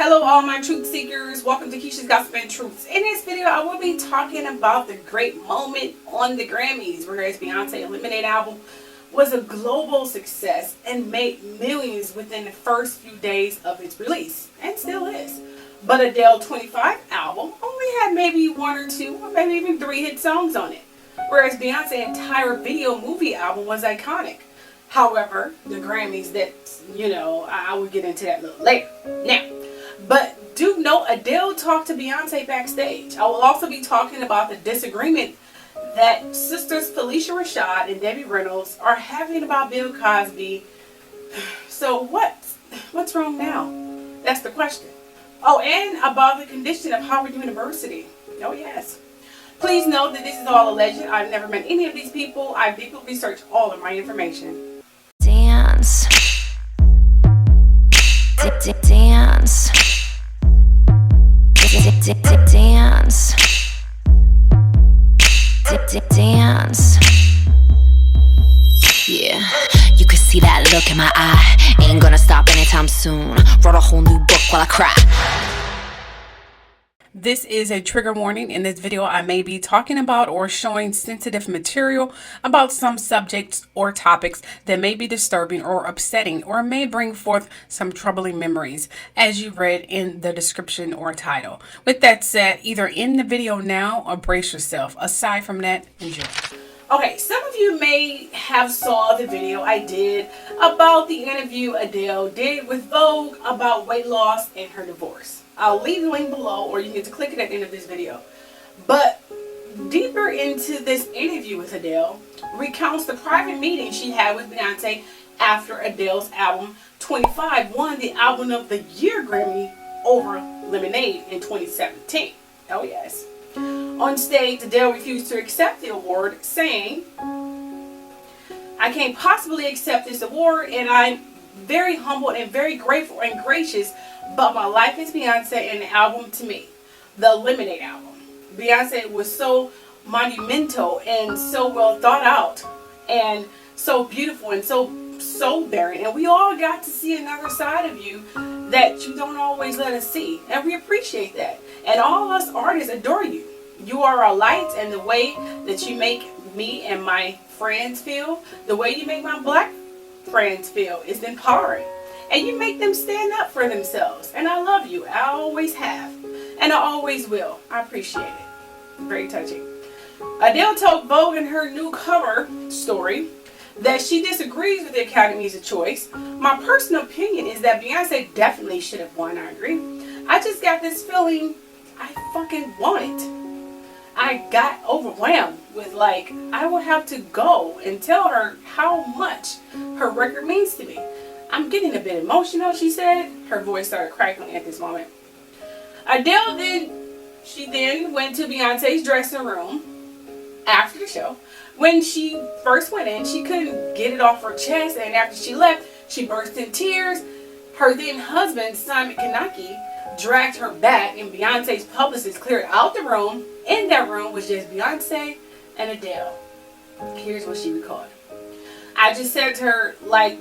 Hello all my truth seekers, welcome to Keisha's Gossip and Truths. In this video I will be talking about the great moment on the Grammys, whereas Beyonce Lemonade album was a global success and made millions within the first few days of its release, and still is. But Adele 25 album only had maybe one or two or maybe even three hit songs on it, whereas Beyonce's entire video movie album was iconic. However, the Grammys I will get into that a little later. Now, but do note Adele talked to Beyonce backstage. I will also be talking about the disagreement that sisters Phylicia Rashad and Debbie Reynolds are having about Bill Cosby. So what's wrong now? That's the question. Oh, and about the condition of Howard University. Oh yes. Please note that this is all alleged. I've never met any of these people. I've deeply researched all of my information. Dance. Dance. Dance. Dance. Yeah, you can see that look in my eye. Ain't gonna stop anytime soon. Wrote a whole new book while I cry. This is a trigger warning. In this video, I may be talking about or showing sensitive material about some subjects or topics that may be disturbing or upsetting or may bring forth some troubling memories, as you read in the description or title. With that said, either end the video now or brace yourself. Aside from that, enjoy. Okay, some of you may have saw the video I did about the interview Adele did with Vogue about weight loss and her divorce. I'll leave the link below, or you can click it at the end of this video. But deeper into this interview with Adele recounts the private meeting she had with Beyonce after Adele's album 25 won the Album of the Year Grammy over Lemonade in 2017. Oh yes. On stage, Adele refused to accept the award, saying, "I can't possibly accept this award, and I'm very humbled and very grateful and gracious, but my life is Beyonce and the album to me, the Lemonade album. Beyonce was so monumental and so well thought out and so beautiful and so bearing, and we all got to see another side of you that you don't always let us see, and we appreciate that. And all us artists adore you. You are our light, and the way that you make me and my friends feel, the way you make my black friends feel is empowering. And you make them stand up for themselves. And I love you. I always have. And I always will. I appreciate it." Very touching. Adele told Vogue in her new cover story that she disagrees with the Academy's choice. "My personal opinion is that Beyonce definitely should have won. I agree. I just got this feeling I fucking want it. I got overwhelmed with I will have to go and tell her how much her record means to me. I'm getting a bit emotional," she said. Her voice started crackling at this moment. Adele then went to Beyonce's dressing room after the show. When she first went in, she couldn't get it off her chest, and after she left, she burst in tears. Her then husband, Simon Kanaki, dragged her back, and Beyonce's publicist cleared out the room. In that room was just Beyonce and Adele. Here's what she recalled. "I just said to her,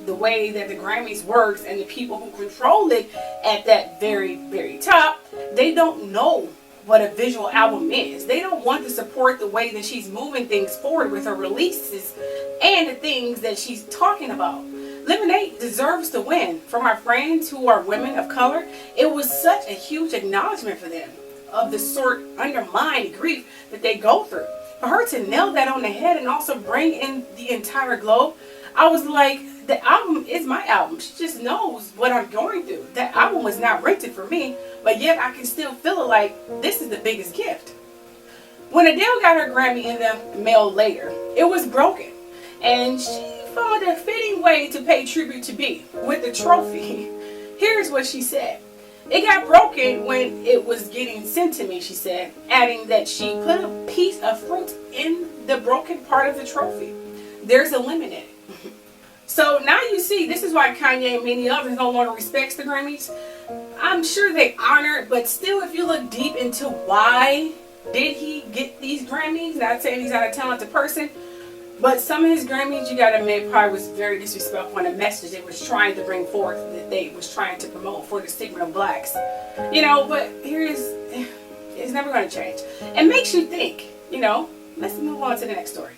the way that the Grammys works and the people who control it at that very, very top, they don't know what a visual album is. They don't want to support the way that she's moving things forward with her releases and the things that she's talking about. Lemonade deserves to win. For my friends who are women of color, it was such a huge acknowledgement for them of the sort undermined grief that they go through. For her to nail that on the head and also bring in the entire globe, I was like, the album is my album. She just knows what I'm going through. That album was not rented for me, but yet I can still feel it like this is the biggest gift." When Adele got her Grammy in the mail later, it was broken, and she found a fitting way to pay tribute to B with the trophy. Here's what she said. "It got broken when it was getting sent to me," she said, adding that she put a piece of fruit in the broken part of the trophy. "There's a limit in it." So now you see, this is why Kanye and many others no longer respects the Grammys. I'm sure they honor it, but still, if you look deep into why did he get these Grammys, not saying he's not a talented person, But some of his Grammys, you gotta admit, probably was very disrespectful on the message they was trying to bring forth, that they was trying to promote for the stigma of blacks. You know, but it's never gonna change. It makes you think, you know. Let's move on to the next story.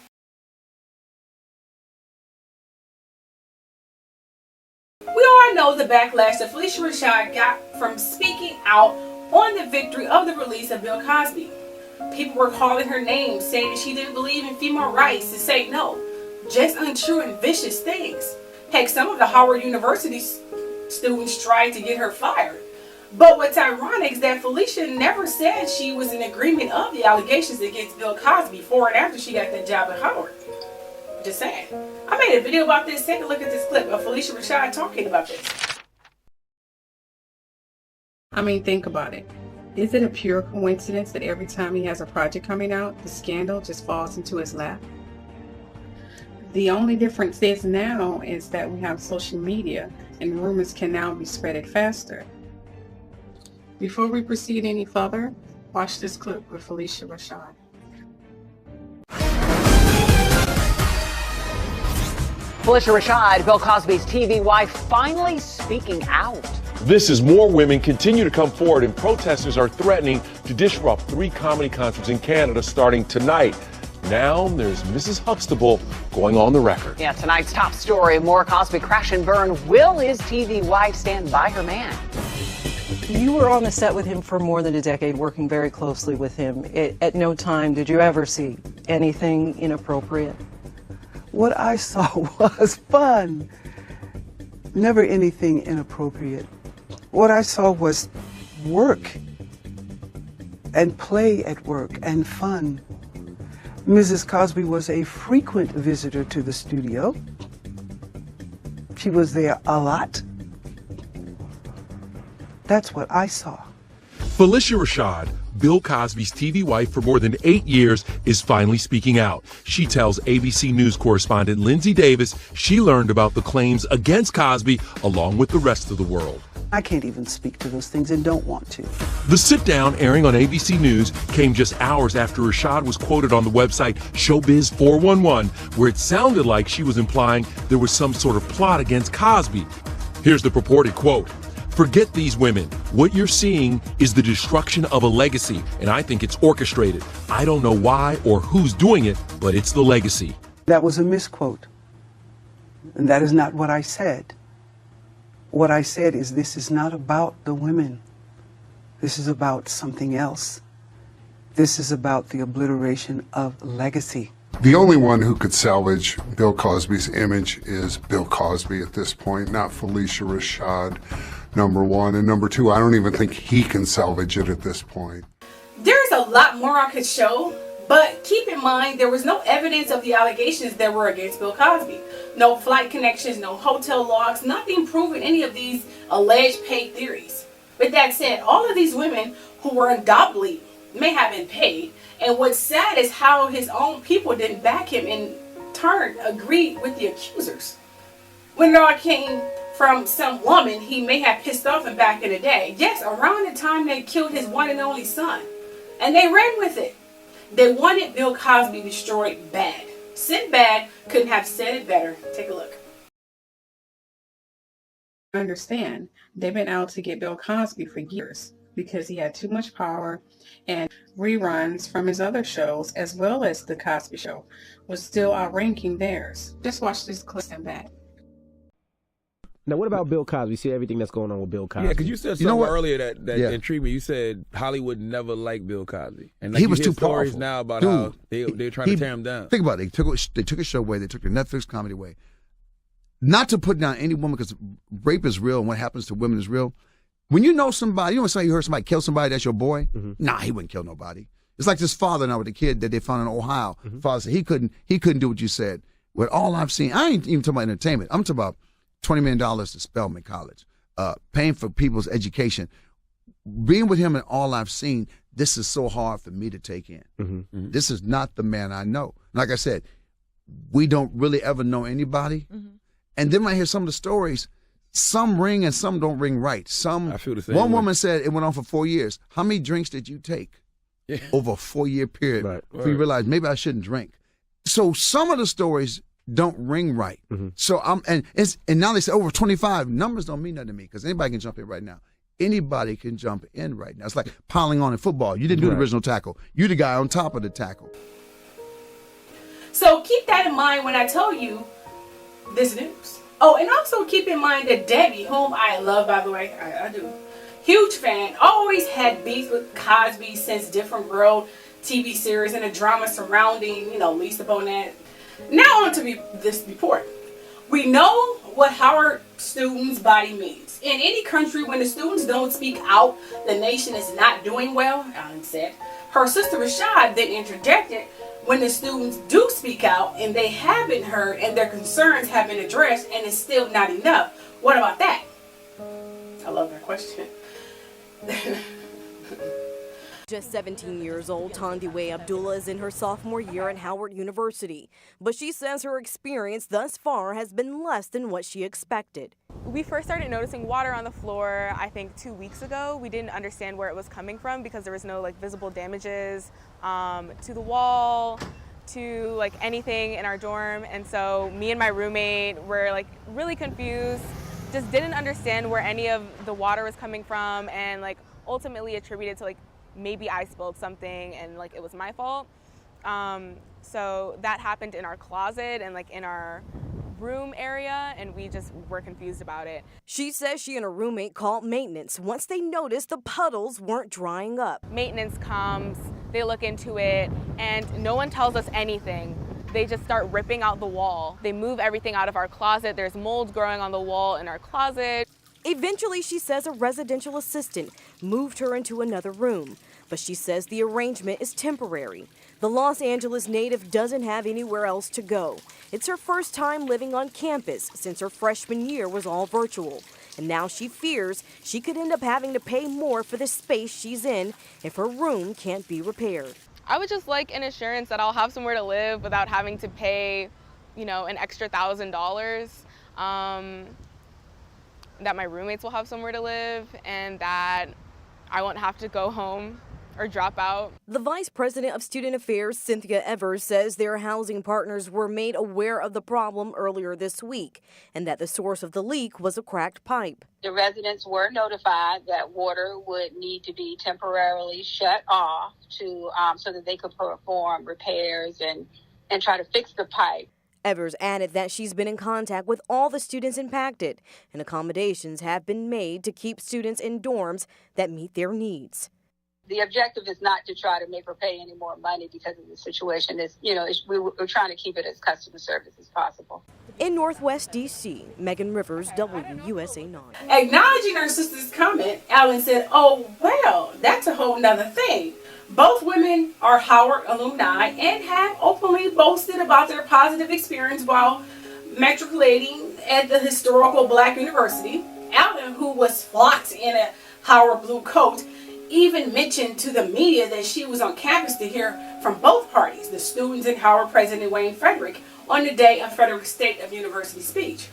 We all know the backlash that Phylicia Rashad got from speaking out on the victory of the release of Bill Cosby. People were calling her name, saying that she didn't believe in female rights, to say no, just untrue and vicious things. Heck, some of the Howard University students tried to get her fired. But what's ironic is that Phylicia never said she was in agreement of the allegations against Bill Cosby before and after she got that job at Howard. Just saying. I made a video about this. Take a look at this clip of Phylicia Rashad talking about this. I mean, think about it. Is it a pure coincidence that every time he has a project coming out, the scandal just falls into his lap? The only difference is now is that we have social media and rumors can now be spreaded faster. Before we proceed any further, watch this clip with Phylicia Rashad. Phylicia Rashad, Bill Cosby's TV wife, finally speaking out. This as more women continue to come forward and protesters are threatening to disrupt 3 comedy concerts in Canada starting tonight. Now there's Mrs. Huxtable going on the record. Yeah, tonight's top story, more Cosby crash and burn. Will his TV wife stand by her man? You were on the set with him for more than a decade, working very closely with him. At no time did you ever see anything inappropriate? What I saw was fun. Never anything inappropriate. What I saw was work and play at work and fun. Mrs. Cosby was a frequent visitor to the studio. She was there a lot. That's what I saw. Phylicia Rashad, Bill Cosby's TV wife for more than 8 years, is finally speaking out. She tells ABC News correspondent Lindsay Davis she learned about the claims against Cosby along with the rest of the world. I can't even speak to those things and don't want to. The sit-down airing on ABC News came just hours after Rashad was quoted on the website Showbiz 411, where it sounded like she was implying there was some sort of plot against Cosby. Here's the purported quote. "Forget these women. What you're seeing is the destruction of a legacy, and I think it's orchestrated. I don't know why or who's doing it, but it's the legacy." That was a misquote. And that is not what I said. What I said is this is not about the women. This is about something else. This is about the obliteration of legacy. The only one who could salvage Bill Cosby's image is Bill Cosby at this point, not Phylicia Rashad, number one. And number two, I don't even think he can salvage it at this point. There's a lot more I could show, but keep in mind there was no evidence of the allegations that were against Bill Cosby. No flight connections, no hotel logs, nothing proving any of these alleged paid theories. With that said, all of these women who were undoubtedly may have been paid, and what's sad is how his own people didn't back him and turn agreed with the accusers. When it all came from some woman he may have pissed off him back in the day. Yes, around the time they killed his one and only son. And they ran with it. They wanted Bill Cosby destroyed bad. Sinbad couldn't have said it better. Take a look. I understand. They've been out to get Bill Cosby for years because he had too much power, and reruns from his other shows as well as The Cosby Show was still outranking theirs. Just watch this clip and back. Now, what about Bill Cosby? You see everything that's going on with Bill Cosby. Yeah, because you said something earlier that intrigued me. You said Hollywood never liked Bill Cosby, and like he was too stories powerful. now about Dude, how they're trying to tear him down. Think about it. They took his show away. They took the Netflix comedy away. Not to put down any woman, because rape is real and what happens to women is real. When you know somebody, you know when you heard somebody kill somebody, that's your boy? Mm-hmm. Nah, he wouldn't kill nobody. It's like this father now with the kid that they found in Ohio. Mm-hmm. Father said he couldn't do what you said. With all I've seen, I ain't even talking about entertainment. I'm talking about $20 million to Spelman College, paying for people's education. Being with him and all I've seen, this is so hard for me to take in. Mm-hmm. Mm-hmm. This is not the man I know. Like I said, we don't really ever know anybody. Mm-hmm. And then when I hear some of the stories, some ring and some don't ring right. I feel the same way. Woman said it went on for 4 years. How many drinks did you take over a 4-year period before you realized maybe I shouldn't drink? So some of the stories don't ring right. So and now they say over 25. Numbers don't mean nothing to me because anybody can jump in right now. Anybody can jump in right now. It's like piling on in football. You didn't do the original tackle. You the guy on top of the tackle. So keep that in mind when I tell you this news. Oh, and also keep in mind that Debbie, whom I love, by the way, I do, huge fan, always had beef with Cosby since Different World TV series and the drama surrounding, Lisa Bonet. Now on to this report. We know what Howard students' body means. In any country, when the students don't speak out, the nation is not doing well, Allen said. Her sister Rashad then interjected, when the students do speak out and they have been heard and their concerns have been addressed and it's still not enough, what about that? I love that question. Just 17 years old, Tandiwe Abdullah is in her sophomore year at Howard University. But she says her experience thus far has been less than what she expected. We first started noticing water on the floor, I think 2 weeks ago. We didn't understand where it was coming from because there was no visible damages to the wall, to anything in our dorm. And so me and my roommate were really confused, just didn't understand where any of the water was coming from, and ultimately attributed to maybe I spilled something and it was my fault. So that happened in our closet and in our room area, and we just were confused about it. She says she and her roommate called maintenance once they noticed the puddles weren't drying up. Maintenance comes, they look into it, and no one tells us anything. They just start ripping out the wall. They move everything out of our closet. There's mold growing on the wall in our closet. Eventually, she says a residential assistant moved her into another room, but she says the arrangement is temporary. The Los Angeles native doesn't have anywhere else to go. It's her first time living on campus since her freshman year was all virtual. And now she fears she could end up having to pay more for the space she's in if her room can't be repaired. I would just like an assurance that I'll have somewhere to live without having to pay, an extra $1,000. That my roommates will have somewhere to live, and that I won't have to go home or drop out. The Vice President of Student Affairs, Cynthia Evers, says their housing partners were made aware of the problem earlier this week and that the source of the leak was a cracked pipe. The residents were notified that water would need to be temporarily shut off to so that they could perform repairs and try to fix the pipe. Evers added that she's been in contact with all the students impacted, and accommodations have been made to keep students in dorms that meet their needs. The objective is not to try to make her pay any more money because of the situation. We're trying to keep it as customer service as possible. In Northwest D.C., Megan Rivers, WUSA 9. Acknowledging her sister's comment, Allen said, "Oh, well, that's a whole nother thing. Both women are Howard alumni and have openly boasted about their positive experience while matriculating at the historical Black University. Allen, who was flocked in a Howard blue coat, even mentioned to the media that she was on campus to hear from both parties, the students and Howard President Wayne Frederick, on the day of Frederick's State of University speech.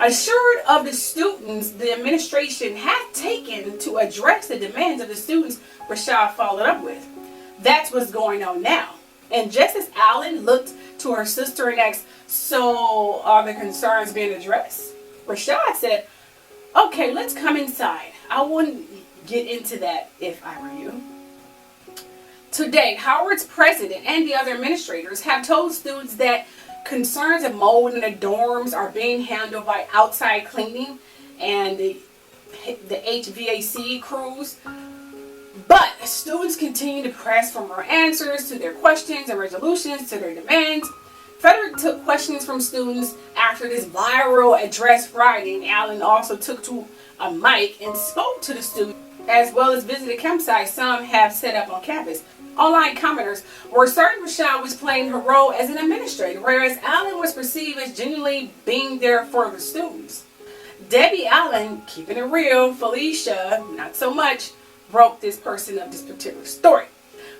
Assured of the students the administration had taken to address the demands of the students, Rashad followed up with, "That's what's going on now." And just as Allen looked to her sister and asked, "So are the concerns being addressed?" Rashad said, "Okay, let's come inside. I wouldn't get into that if I were you." Today, Howard's president and the other administrators have told students that concerns of mold in the dorms are being handled by outside cleaning and the HVAC crews. But students continue to press for more answers to their questions and resolutions to their demands. Frederick took questions from students after this viral address Friday, and Allen also took to a mic and spoke to the students, as well as visited campsites some have set up on campus. Online commenters were certain Rashad was playing her role as an administrator, whereas Allen was perceived as genuinely being there for the students. Debbie Allen, keeping it real, Phylicia, not so much, broke this person of this particular story.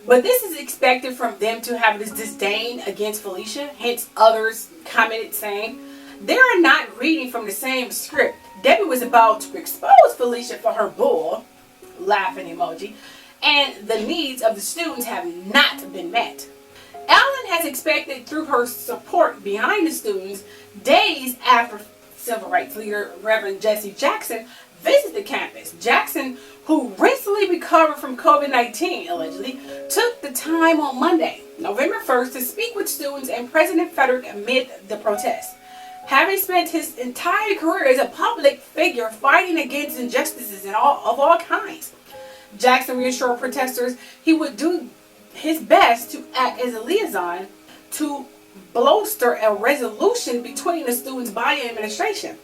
But this is expected from them to have this disdain against Phylicia, hence others commented saying, they are not reading from the same script. Debbie was about to expose Phylicia for her bull, laughing emoji, and the needs of the students have not been met. Ellen has expected through her support behind the students days after civil rights leader Reverend Jesse Jackson visited the campus. Jackson, who recently recovered from COVID-19, allegedly, took the time on Monday, November 1st, to speak with students and President Frederick amid the protests. Having spent his entire career as a public figure fighting against injustices of all kinds, Jackson reassured protesters he would do his best to act as a liaison to bolster a resolution between the students' body and administration.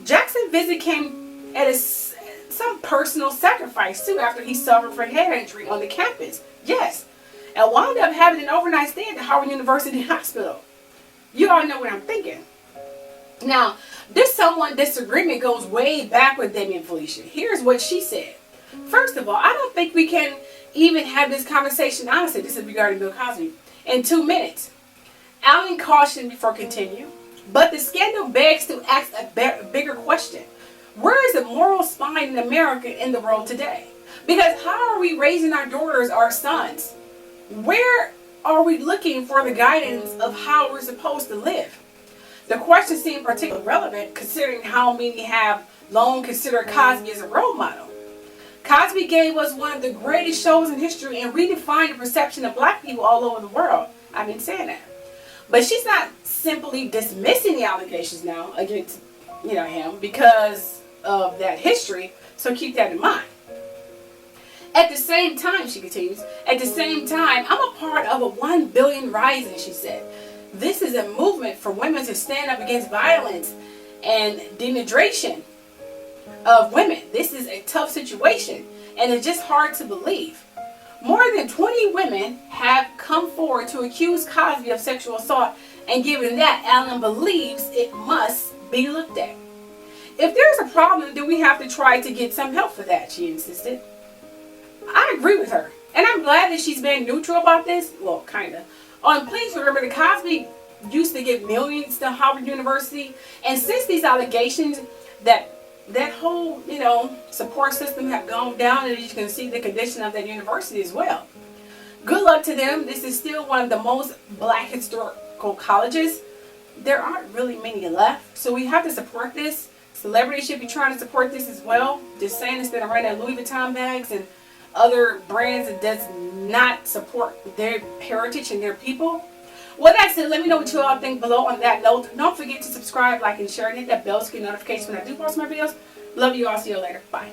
Jackson's visit came at some personal sacrifice too, after he suffered from head injury on the campus. Yes, and wound up having an overnight stay at the Howard University Hospital. You all know what I'm thinking. Now, this somewhat disagreement goes way back with Demi and Phylicia. Here's what she said. First of all, I don't think we can even have this conversation, honestly, this is regarding Bill Cosby, in 2 minutes. Allen cautioned before continue, but the scandal begs to ask a bigger question. Where is the moral spine in America in the world today? Because how are we raising our daughters, our sons? Where are we looking for the guidance of how we're supposed to live? The question seemed particularly relevant considering how many have long considered Cosby as a role model. Cosby gave us one of the greatest shows in history and redefined the perception of black people all over the world. I've been saying that. But she's not simply dismissing the allegations now against, him because of that history. So keep that in mind. At the same time, she continues, I'm a part of a 1 billion rising, she said. This is a movement for women to stand up against violence and denigration of women. This is a tough situation, and it's just hard to believe. More than 20 women have come forward to accuse Cosby of sexual assault, and given that, Allen believes it must be looked at. If there's a problem, then we have to try to get some help for that, she insisted. I agree with her, and I'm glad that she's been neutral about this. Well, kind of. And please remember that Cosby used to give millions to Howard University, and since these allegations, that whole, support system have gone down, and you can see the condition of that university as well. Good luck to them. This is still one of the most black historical colleges. There aren't really many left, so we have to support this. Celebrities should be trying to support this as well. Just saying, instead of running Louis Vuitton bags and other brands that does not support their heritage and their people. Well, that's it. Let me know what you all think below on that note. Don't forget to subscribe, like, and share, and hit that bell to get notifications when I do post my videos. Love you all. See you later. Bye.